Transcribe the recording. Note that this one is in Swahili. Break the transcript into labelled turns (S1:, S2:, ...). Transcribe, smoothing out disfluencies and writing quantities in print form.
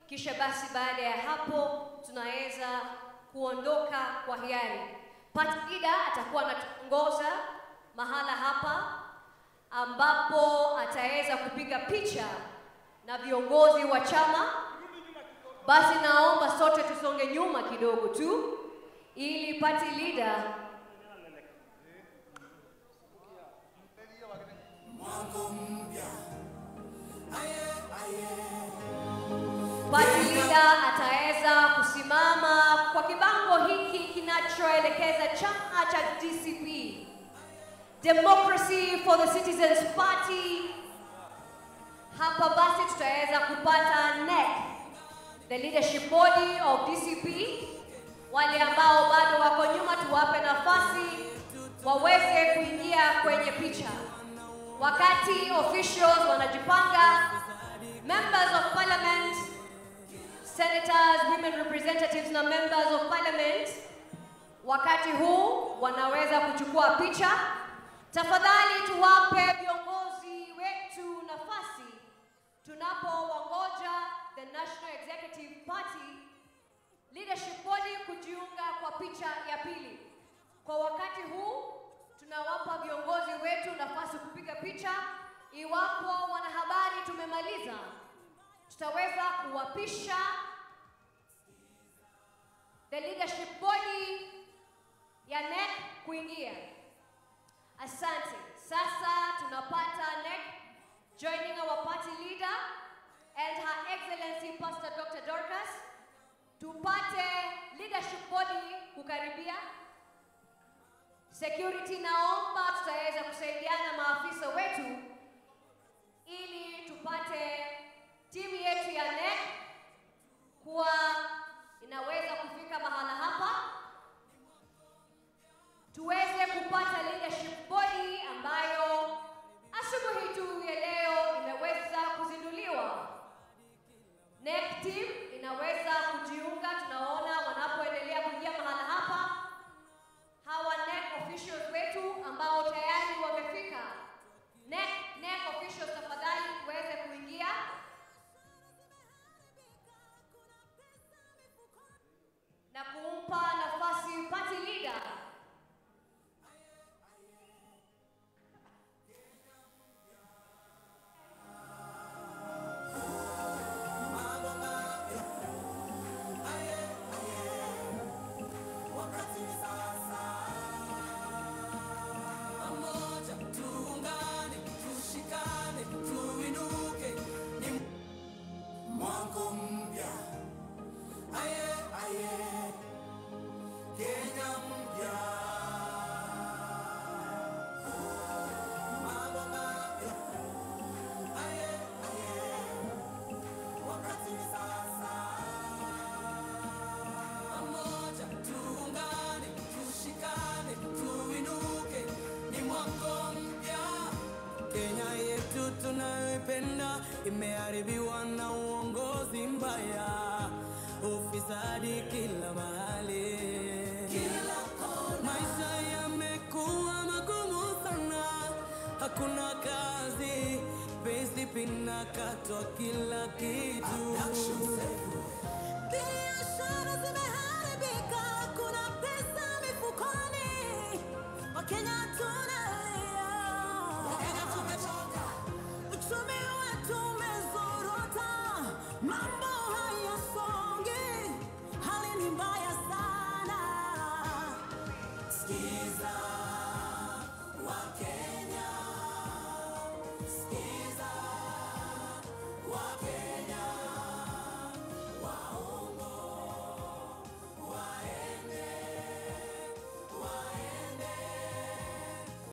S1: Kisha basi baada ya hapo tunaweza kuondoka kwa hiari. Party leader atakuwa anatuongoza mahala hapa ambapo ataweza kupiga picha na viongozi wa chama. Basi naomba sote tusonge nyuma kidogo tu ili party leader ataweza kusimama kwa kibango hiki kinachoelekeza chama cha DCP, Democracy for the Citizens Party. Hapa basi tutaweza kupata NEC, the leadership body of DCP. Wale ambao bado wako nyuma tuwape nafasi waweze kuingia kwenye picha. Wakati officials wanajipanga, members of parliament, senators, women representatives na members of parliament, wakati huu wanaweza kuchukua picha. Tafadhali tuwape viongozi wetu nafasi tunapowangoja the National Executive Party leadership body kujiunga kwa picha ya pili. Kwa wakati huu tunawapa viongozi wetu nafasi kupiga picha. Iwapo wanahabari tumemaliza, tutaweza kuwapisha the leadership body ya NEC kuingia. Asante. Sasa tunapata NEC joining our party leader and Her Excellency Pastor Dr. Dorcas. Tupate leadership body kukaribia. Security naomba tutaweza kusaidiana maafisa wetu ili tupate timu yetu ya NEC kuwa inaweza kufika mahala hapa. Tuweze kupata leadership body ambayo asubuhi tu ya leo imeweza kuzinduliwa. NEC team inaweza kujiunga, tunaona wanapoendelea kuingia mahala hapa. Hawa NEC officials wetu ambao tayari wamefika. NEC officials tafadhali tuweze kuingia. Na kumpa nafasi party leader.
S2: Imeharibiwa na uongozi mbaya, ufisadi kila mahali, kila kona. Maisha yamekuwa magumu sana, hakuna kazi, payslip inakatwa kila kitu. Biashara zimeharibika, hakuna pesa mifukoni, Wakenya tunalia, Wakenya tumechoka, uchumi wetu umezorota, mambo hayasongi, hali ni mbaya sana. Sikiza Wakenya, sikiza